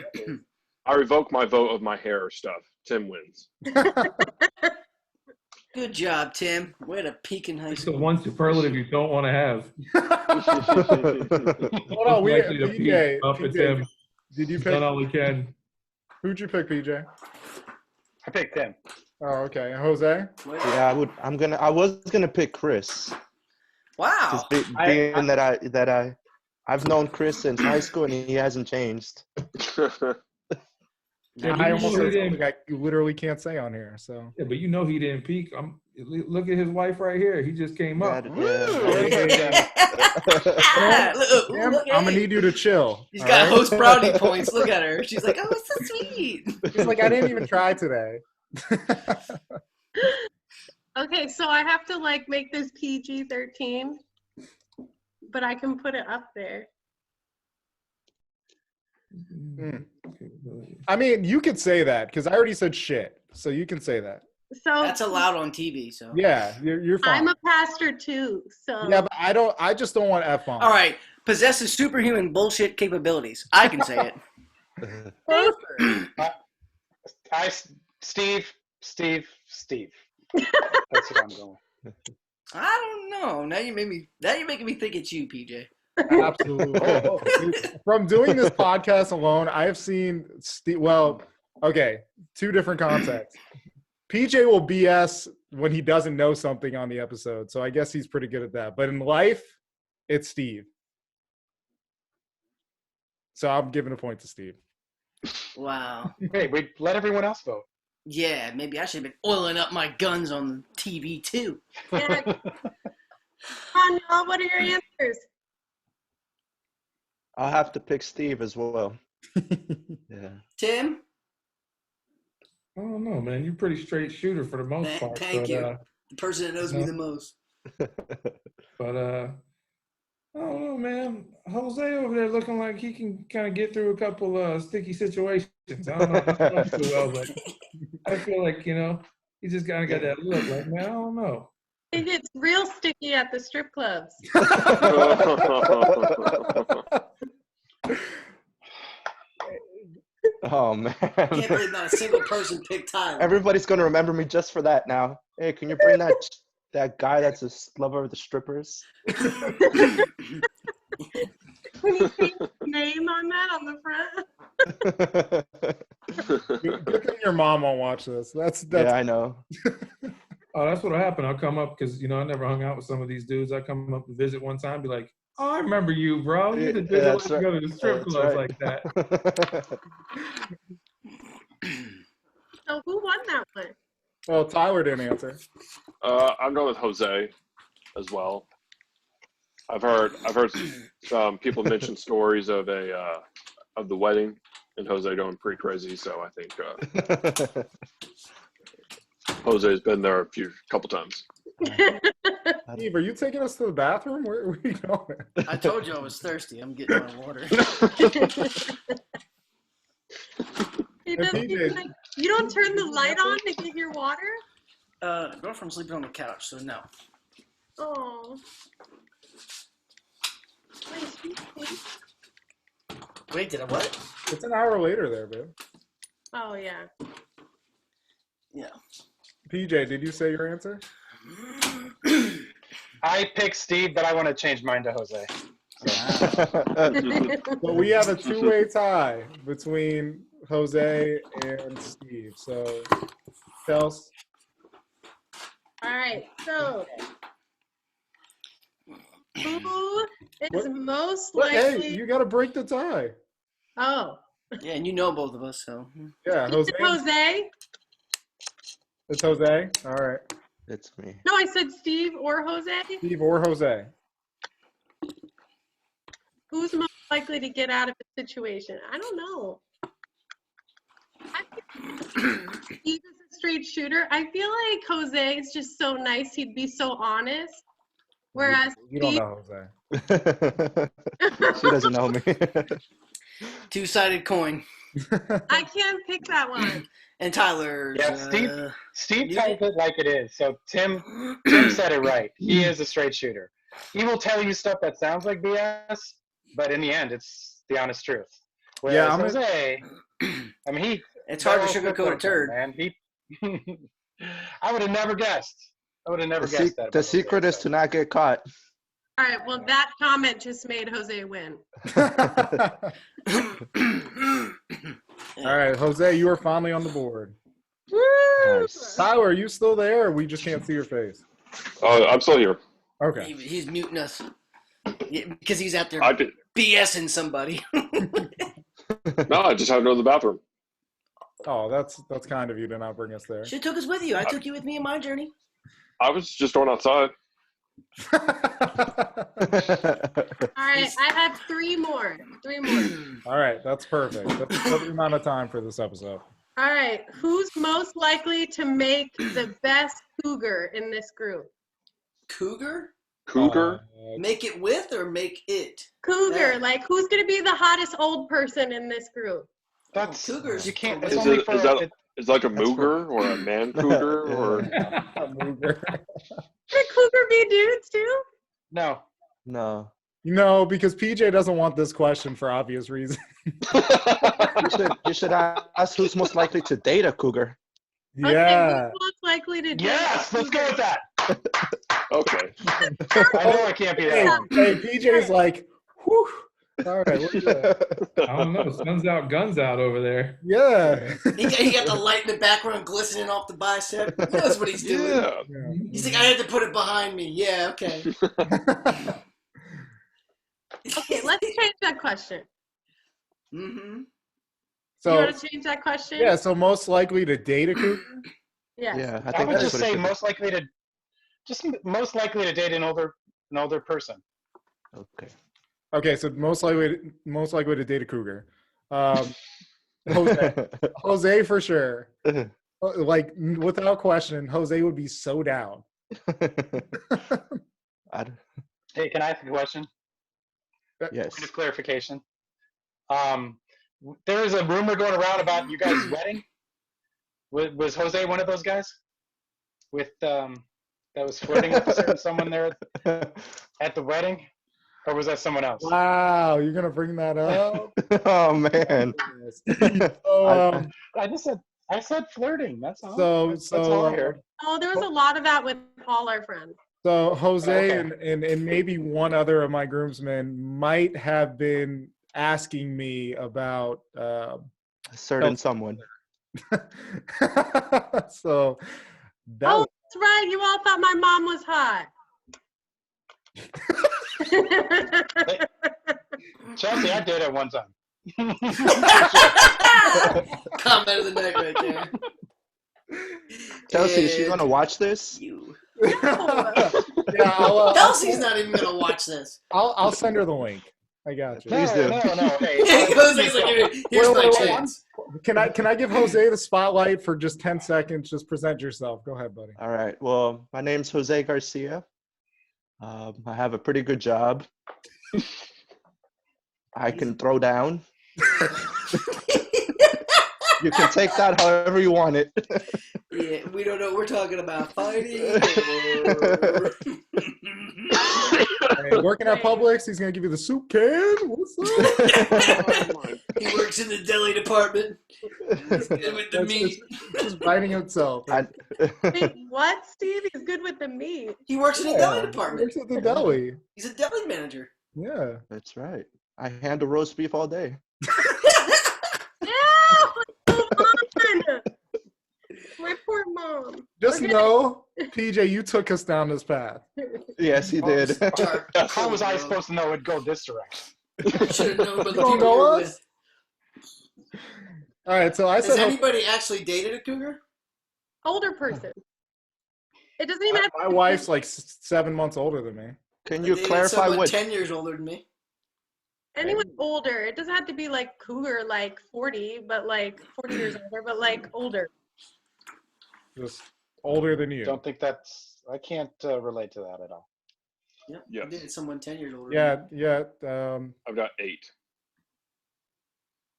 I revoke my vote of my hair stuff. Tim wins. Good job, Tim. Way to peak in high It's the school. one superlative you don't want to have. Hold on, we Likely to peak PJ, up at PJ, Tim. did you Done pick? all he can. Who'd you pick, PJ? I picked Tim. Oh, okay. Jose? Yeah, I was gonna pick Chris. Wow. Just being that I've known Chris since high school and he hasn't changed. Yeah, I you almost know said he something didn't- I literally can't say on here. So Yeah, but you know he didn't peak. Look at his wife right here. He just came up. Yeah. Look, Tim, look at I'm gonna him. need you to chill. He's all got right? host brownie points. Look at her. She's like, oh, it's so sweet. He's like, I didn't even try today. Okay, so I have to make this PG-13, but I can put it up there. I mean, you could say that because I already said shit, so you can say that. So That's allowed on TV. So Yeah, you're fine. I'm a pastor too, so Yeah, but I just don't want F bombs. all right, possesses superhuman bullshit capabilities. I can say it. Steve. That's what I'm going with. I don't know. Now you're making me think it's you, PJ. Absolutely. From doing this podcast alone, I have seen okay, two different contexts. PJ will BS when he doesn't know something on the episode, so I guess he's pretty good at that. But in life, it's Steve. So I'm giving a point to Steve. Wow. Hey, we let everyone else vote. Yeah, maybe I should have been oiling up my guns on TV too. yeah. Come on, y'all, what are your answers? I'll have to pick Steve as well. Yeah. Tim? I don't know, man. You're a pretty straight shooter for the most part. Thank you. The person that knows me the most. But I don't know, man. Jose over there looking like he can kind of get through a couple sticky situations. I don't know if he's too well, but I feel like he just kind of got that look. Like, man, I don't know. It gets real sticky at the strip clubs. Oh man! I can't believe not a single person picked Tyler. Everybody's gonna remember me just for that now. Hey, can you bring that guy that's a lover of the strippers? Can you change the name on that on the front? Good thing your mom won't watch this. That's Yeah, I know. Oh, that's what'll happen. I'll come up because I never hung out with some of these dudes. I come up to visit one time, be like, "Oh, I remember you, bro. You the dude that likes to go to the strip clubs like that." So who won that one? Well, Tyler didn't answer. I'm going with Jose as well. I've heard some people mention stories of of the wedding and Jose going pretty crazy. So I think Jose's been there a couple times. Steve, are you taking us to the bathroom? Where are we going? I told you I was thirsty. I'm getting my water. He doesn't even, like, you don't turn the light on to get your water? Girlfriend's sleeping on the couch, so no. Oh. Wait, sweet. Wait, did I what? It's an hour later there, babe. Oh, yeah. Yeah. PJ, did you say your answer? I picked Steve, but I want to change mine to Jose. But we have a two-way tie between Jose and Steve. So, Chels. All right, so who is most likely? Hey, you got to break the tie. Oh. Yeah, and you know both of us, so. Yeah, Jose. Jose? It's Jose. All right. It's me. No, I said Steve or Jose. Steve or Jose. Who's most likely to get out of a situation? I don't know. Steve is a straight shooter. I feel like Jose is just so nice. He'd be so honest. Whereas You don't Steve, know Jose. She doesn't know me. Two-sided coin. I can't pick that one. And Tyler. Yeah, Steve tells it like it is. So Tim said it right. He is a straight shooter. He will tell you stuff that sounds like BS, but in the end, it's the honest truth. Whereas Jose, I mean, it's hard to sugarcoat a turd. Man, I would have never guessed. I would have never guessed that. The secret is to not get caught. All right, well, that comment just made Jose win. All right, Jose, you are finally on the board. Woo! Nice. Tyler, are you still there, or we just can't see your face? Oh, I'm still here. Okay. He's muting us. Yeah, because he's out there I did. BSing somebody. No, I just had to go to the bathroom. Oh, that's kind of you to not bring us there. Should have took us with you. I took you with me in my journey. I was just going outside. All right, I have three more. All right, that's perfect. That's the perfect amount of time for this episode. All right, who's most likely to make the best cougar in this group? Cougar? Cougar? Make it with or make it? Cougar, Yeah. like who's going to be the hottest old person in this group? That's Cougars. You can't. Is It's only it for. is that it- is like a mooger or a man cougar or Could cougar be dudes too? no. No. No, because PJ doesn't want this question for obvious reasons. You should ask who's most likely to date a cougar. Okay, Yeah. who's most likely to date Yes, a let's go cougar? with that. okay. I know I can't be that Hey, one. hey, PJ's like, whew. All right, we're good. I don't know. Sun's out, guns out over there. Yeah. He got the light in the background glistening off the bicep. He knows what he's doing. Yeah. He's like, I had to put it behind me. Yeah, okay. Okay, let's change that question. Mm-hmm. You So, want to change that question? yeah, so most likely to date a cougar? Yes. Yeah, I I think would that's just what it say should be. most likely to date an older person. Okay. Okay, so most likely to date a cougar. Jose for sure. Like without question, Jose would be so down. Hey, can I ask a question? Yes. Point of clarification. There is a rumor going around about you guys' wedding. Was Jose one of those guys with that was flirting with a certain someone there at the wedding, or was that someone else? Wow, you're gonna bring that up? Oh man. So, I said flirting. That's all. So That's all I heard. Oh, there was a lot of that with all our friends. So Jose Okay. and maybe one other of my groomsmen might have been asking me about A certain someone. so that Oh, was, that's right. You all thought my mom was hot. Chelsea, I did at one time. Comment of the night right there. Chelsea, is she And gonna watch this? You. yeah, Chelsea's not even gonna watch this. I'll send her the link. I got you. Please do. No. Hey, Jose's like, here's my Wait. chance. Can I give Jose the spotlight for just 10 seconds? Just present yourself. Go ahead, buddy. All right. Well, my name's Jose Garcia. I have a pretty good job. I can throw down. You can take that however you want it. Yeah, we don't know. We're talking about fighting. Hey, working at Publix, he's gonna give you the soup can. What's up? He works in the deli department. He's good with the meat. It's just writing itself. Wait, what, Steve? He's good with the meat. He works in the Yeah, deli he department. works at the deli. He's a deli manager. Yeah. That's right. I handle roast beef all day. Yeah, let's move on. My poor mom. Just know, PJ, you took us down this path. Yes, he did. How was I supposed to know it'd go this direction? Should have known about the You don't people know you were us? All right, so I with. said Has anybody actually dated a cougar? Older person. It doesn't even have my wife's like 7 months older than me. Can I you dated clarify someone what? 10 years older than me. anyone older. It doesn't have to be like cougar, like 40, but like 40 years older, but like older. Just older than you. Don't think I can't relate to that at all. Yep. Yes. I dated someone 10 years older. Yeah, Than me. yeah. I've got 8.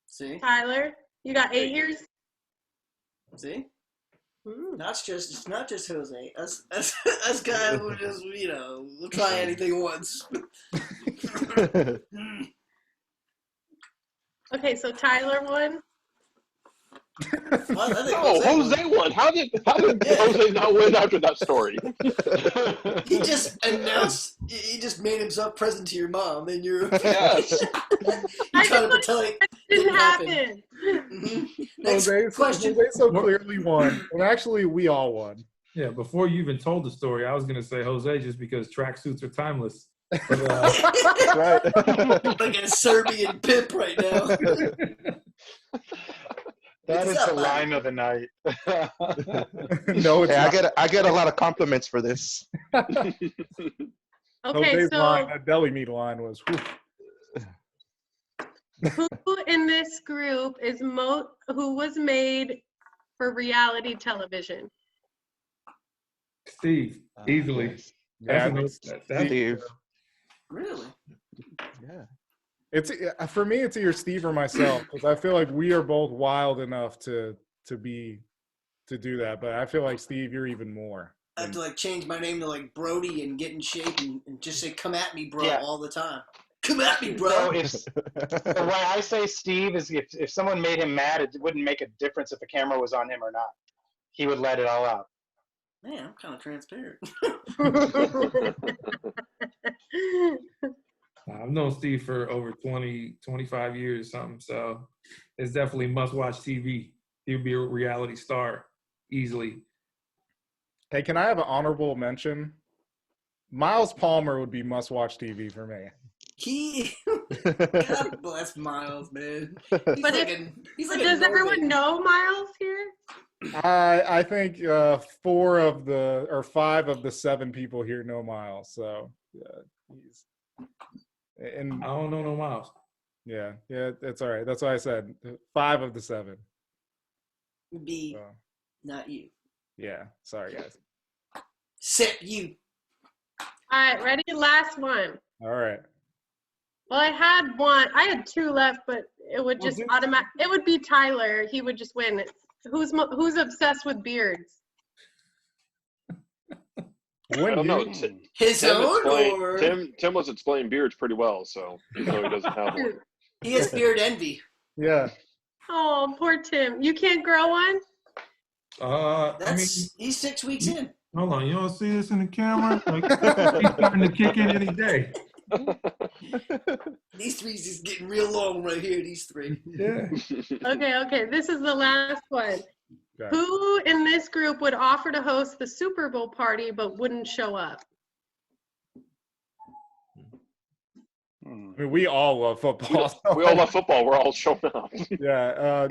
See? Tyler, you got 8 years? See? Hmm. It's not just Jose. Us guys will just, we'll try anything once. Okay, so Tyler won. Well, I think Oh, Jose won. How did Jose not win after that story? He just announced. He just made himself present to your mom, and you're. Yes. You trying to pretend like It didn't happen. happen. Mhm. Next Jose question. so clearly won. And actually, we all won. Yeah, before you even told the story, I was gonna say Jose just because tracksuits are timeless. But, That's right. Like a Serbian pimp right now. That It's is not the bad. line of the night. No, it's Hey, not. I get a lot of compliments for this. Okay, Jose's so line, that deli meat line was. Whew. who in this group is who was made for reality television? Steve, easily. Yes. Yeah, I That's think that's Steve. Really? Yeah. it's for me. It's either Steve or myself because I feel like we are both wild enough to do that. But I feel like Steve, you're even more. I have to like change my name to like Brody and get in shape and just say "come at me, bro" Yeah. all the time. Come at me, So bro. the way I say Steve is if someone made him mad, it wouldn't make a difference if the camera was on him or not. He would let it all out. Man, I'm kind of transparent. I've known Steve for over 20, 25 years or something, so it's definitely must-watch TV. He would be a reality star easily. Hey, can I have an honorable mention? Miles Palmer would be must-watch TV for me. God bless Miles, man. He's But like if- he's But like a does everyone Norman. know Miles here? I think 5 of the 7 people here know Miles. So he's and I don't know no Miles. yeah, it's all right. That's why I said 5 of the 7. Be So. Not you. Yeah, sorry guys. Except you. All right, ready? Last one. All right. Well, I had one. I had two left, but it would just dude. It would be Tyler. He would just win. Who's obsessed with beards? I don't know. His own or Tim was explaining beards pretty well, so even though he doesn't have one. he has beard envy. Yeah. Oh, poor Tim. You can't grow one? He's 6 weeks in. Hold on, you don't see this in the camera? Like, he's starting to kick in any day. These three's just getting real long right here. These three. Yeah. Okay. This is the last one. Okay. Who in this group would offer to host the Super Bowl party but wouldn't show up? I mean, we all love football. So We all love football. We're all showing up. yeah.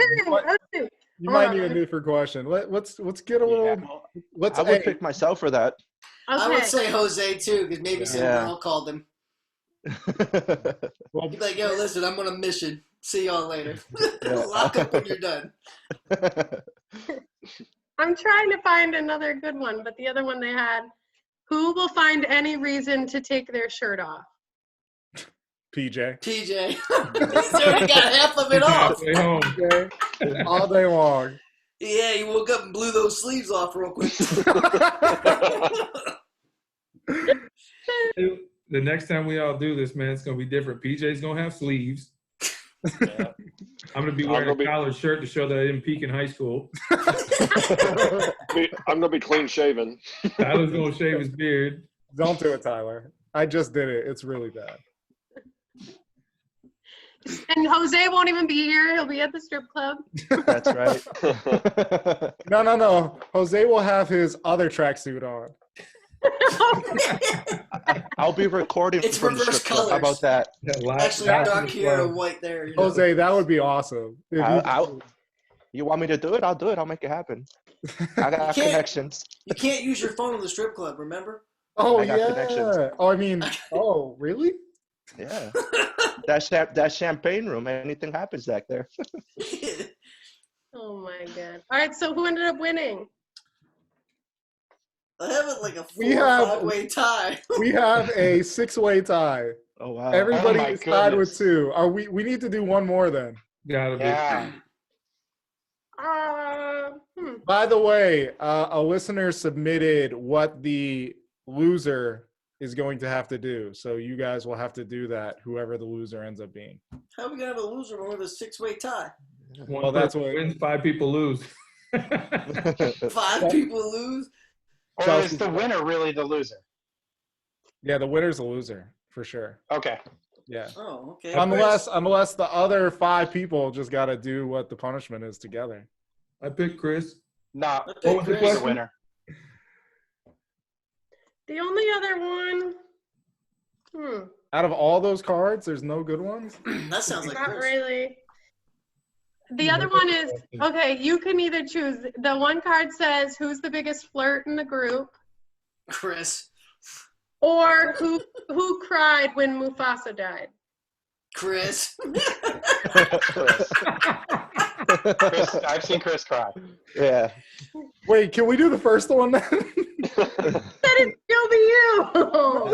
You might need a different question. Let's get a little. Let's. I would pick myself for that. I would Okay. say Jose too, because maybe someone else called him. Well, He's like, yo, listen, I'm on a mission. See y'all later. Lock up when you're done. I'm trying to find another good one, but the other one they had, who will find any reason to take their shirt off? PJ. PJ. He's already got half of it off. Stay home. Okay. All day long. Yeah, he woke up and blew those sleeves off real quick. The next time we all do this, man, it's gonna be different. PJ's gonna have sleeves. Yeah. I'm gonna be I'm wearing gonna be- a collared shirt to show that I didn't peak in high school. I'm gonna be clean shaven. Tyler's gonna shave his beard. Don't do it, Tyler. I just did it. It's really bad. And Jose won't even be here. He'll be at the strip club. That's right. No. Jose will have his other tracksuit on. I'll be recording It's from the reverse strip club. How colors. about that? Actually, dark here and white there. You know? Jose, that would be awesome. If You want me to do it? I'll do it. I'll make it happen. I got You can't- connections. You can't use your phone in the strip club, remember? Oh, I got yeah. connections. Oh, I mean, oh, really? Yeah. That champagne room. Anything happens back there. Oh my God. All right, so who ended up winning? I have it like a We 4 or have- 5-way tie. We have a 6-way tie. Oh wow. Everybody Oh, my is tied with goodness. 2. We need to do one more then. Gotta be. Yeah. By the way, a listener submitted what the loser is going to have to do. So you guys will have to do that, whoever the loser ends up being. How are we going to have a loser when we have a 6-way tie? One Well, that's person what- wins, 5 people lose. 5 people lose? Or is the winner really the loser? Yeah, the winner's a loser, for sure. Okay. Yeah. Oh, okay. Unless the other 5 people just got to do what the punishment is together. I picked Chris. No, What was the who's the question? winner? The only other one, Out of all those cards, there's no good ones? That sounds like not Chris. really. The other one is, okay, you can either choose. The one card says who's the biggest flirt in the group, Chris. or who cried when Mufasa died. Chris. Chris, I've seen Chris cry. Yeah. Wait, can we do the first one then? That is still be you.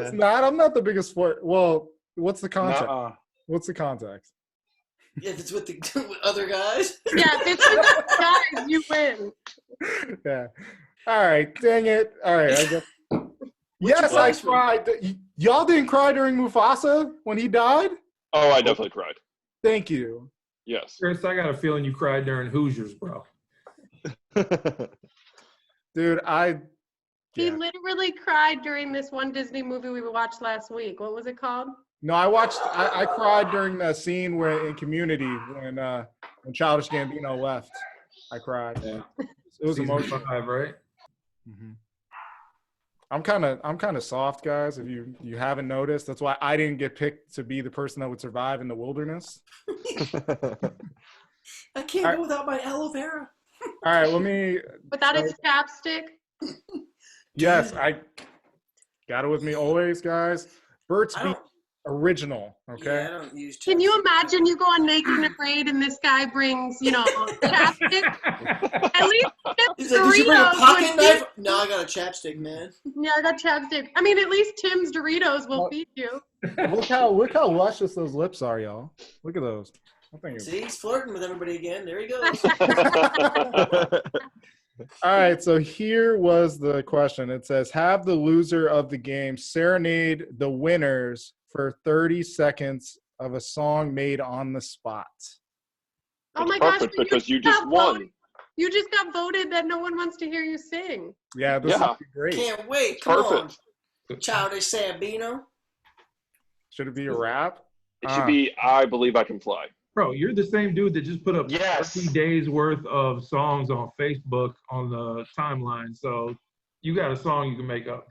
It's not. I'm not the biggest flirt. Well, what's the context? Nuh-uh. What's the context? If it's with the with other guys. Yeah, if it's with guys, you win. Yeah. All right. Dang it. All right. I guess. Yes, I punishment? cried. Y'all didn't cry during Mufasa when he died? Oh, I definitely cried. Thank you. Yes. Chris, I got a feeling you cried during Hoosiers, bro. Dude, He Yeah. literally cried during this one Disney movie we watched last week. What was it called? No, I cried during the scene where in Community when Childish Gambino left. I cried. Yeah. It was Season emotional. 5, right? Mm-hmm. I'm kind of soft, guys. If you haven't noticed, that's why I didn't get picked to be the person that would survive in the wilderness. I can't go without my aloe vera. All right, let me. Without its chapstick? Yes, I got it with me always, guys. Burt's I Bees. don't. Original, Yeah, I okay? don't use. Can you chapstick. imagine you go on Naked and Afraid and this guy brings, chapstick? At least He's like, did you bring a Doritos pocket would knife? No, I got a chapstick, man. Yeah, I got chapstick. I mean, at least Tim's Doritos will feed you. Look how luscious those lips are, y'all. Look at those. I think See, he's flirting with everybody again. There he goes. All right, so here was the question. It says, have the loser of the game serenade the winners for 30 seconds of a song made on the spot. Oh It's my gosh, perfect but because you got just won. You just got voted that no one wants to hear you sing. Yeah, this Yeah. is great. Can't wait. Come Perfect. on, Childish Sambino. Should it be a rap? It should be I Believe I Can Fly. Bro, you're the same dude that just put up Yes. 30 days worth of songs on Facebook on the timeline. So you got a song you can make up.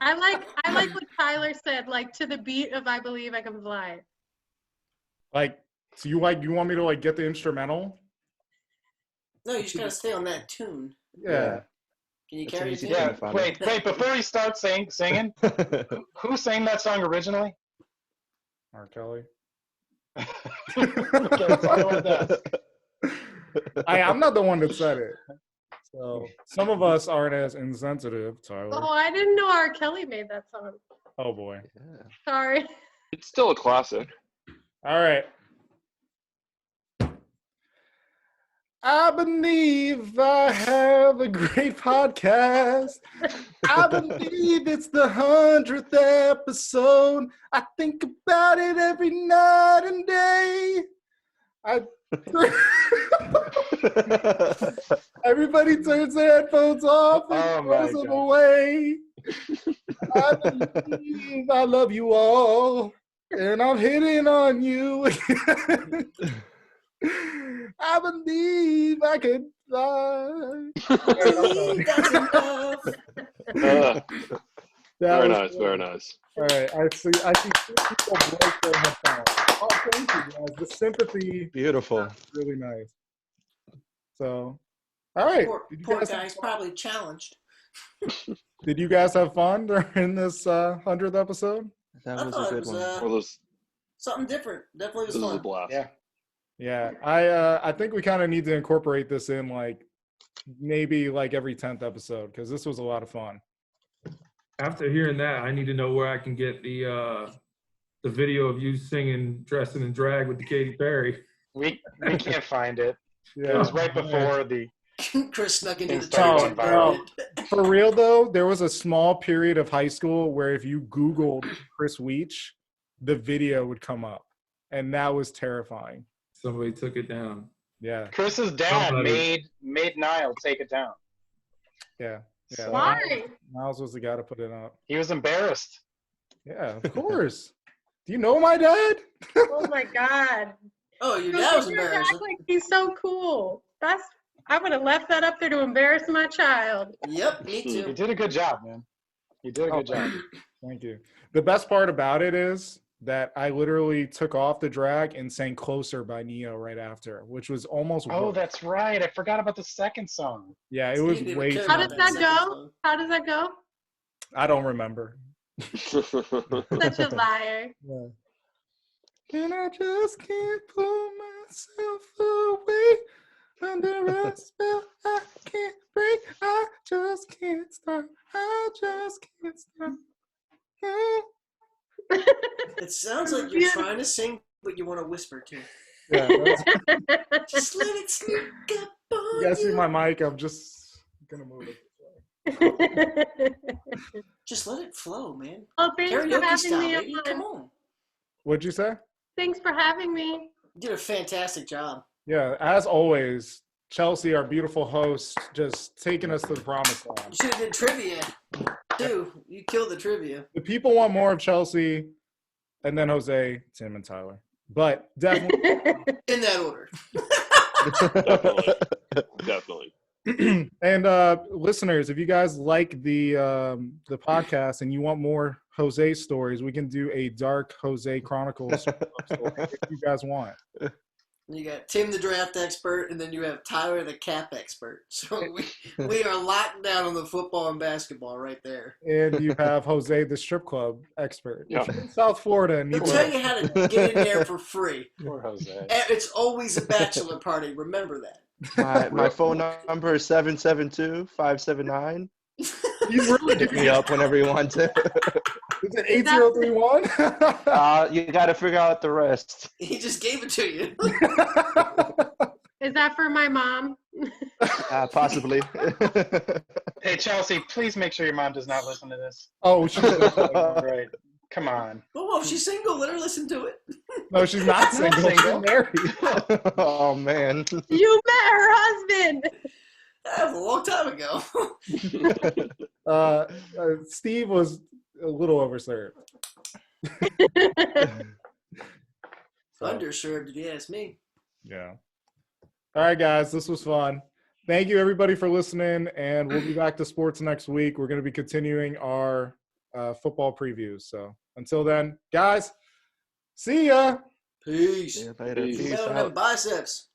I like what Tyler said, like to the beat of I Believe I Can Fly. Like, so you want me to like get the instrumental? No, you just gotta stay on that tune. Yeah. Can you That's an carry easy it? Yeah, thing, Father. wait, before you start singing, who sang that song originally? R. Kelly. Okay, that's all I wanted to ask. I'm not the one that said it. So some of us aren't as insensitive, Tyler. Oh, I didn't know R. Kelly made that song. Oh boy. Sorry. It's still a classic. All right. I believe I have a great podcast. I believe it's the 100th episode. I think about it every night and day. Everybody turns their headphones off Oh and my throws them God. away. I believe I love you all, and I'm hitting on you. I believe I could fly. Believe that's enough. That Very was nice, good. very nice. All right, I see people break their headphones. Oh, thank you guys. The sympathy Beautiful. is really nice. So, all right. Poor guy's probably challenged. Did you guys have fun during this 100th episode? That I was thought a it good was one. Well, this something different. Definitely was is a fun. blast. Yeah. Yeah, I think we kind of need to incorporate this in like maybe like every 10th episode because this was a lot of fun. After hearing that, I need to know where I can get the video of you singing "Dressing in Drag" with the Katy Perry. We can't find it. Yeah, It was right before the. Chris snuck into the Things started church. going viral. For real though, there was a small period of high school where if you Googled Chris Weech, the video would come up, and that was terrifying. Somebody took it down. Yeah, Chris's dad Somebody. made Niall take it down. yeah. So Why? Miles was the guy to put it up. he was embarrassed. Yeah, of course. Do you know my dad? Oh my God. Oh, your dad was Your dad, embarrassed. like, he's so cool. I would have left that up there to embarrass my child. Yep, me You too. did a good job, man. You did a good job. Thank you. The best part about it is that I literally took off the drag and sang "Closer" by Neo right after, which was almost. Oh, worse. that's right. I forgot about the second song. Yeah, it See, was you didn't way. care Too How about does much. that second go? song. How does that go? I don't remember. Such a liar. Yeah. And I just can't pull myself away under a spell I can't break. I just can't stop. I just can't stop. It sounds like you're trying to sing, but you want to whisper too. Yeah, that's, Just let it sneak up on you guys see you. my mic? I'm just gonna move it. Just let it flow, man. Well, thanks for Karaoke having style, me baby. Come on. on. What'd you say? Thanks for having me. You did a fantastic job. Yeah, as always, Chelsea, our beautiful host, just taking us to the promised You land. should have did trivia too. You killed the trivia. The people want more of Chelsea, and then Jose, Tim, and Tyler. But definitely. In that order. Definitely. Definitely. And listeners, if you guys like the podcast and you want more Jose stories, we can do a Dark Jose Chronicles story if you guys want. You got Tim, the draft expert, and then you have Tyler, the cap expert. So we are locked down on the football and basketball right there. And you have Jose, the strip club expert. Yeah. If you're in South Florida and They'll need tell you how to get in there for free. Poor Jose. It's always a bachelor party. Remember that. My phone number is 772-579. He's really Hit me up whenever you want to. Is it 8031? You got to figure out the rest. He just gave it to you. Is that for my mom? Possibly. Hey, Chelsea, please make sure your mom does not listen to this. Oh, she's Right. Come on. Well, if she's single, let her listen to it. no, she's not single. She's married. Oh, man. You met her husband. That was a long time ago. Steve was a little overserved. So, Underserved, if you ask me. yeah. All right, guys, this was fun. Thank you, everybody, for listening, and we'll be back to sports next week. We're going to be continuing our football previews. So until then, guys, see ya. Peace. See you later. Peace. Peace Smell out. them biceps.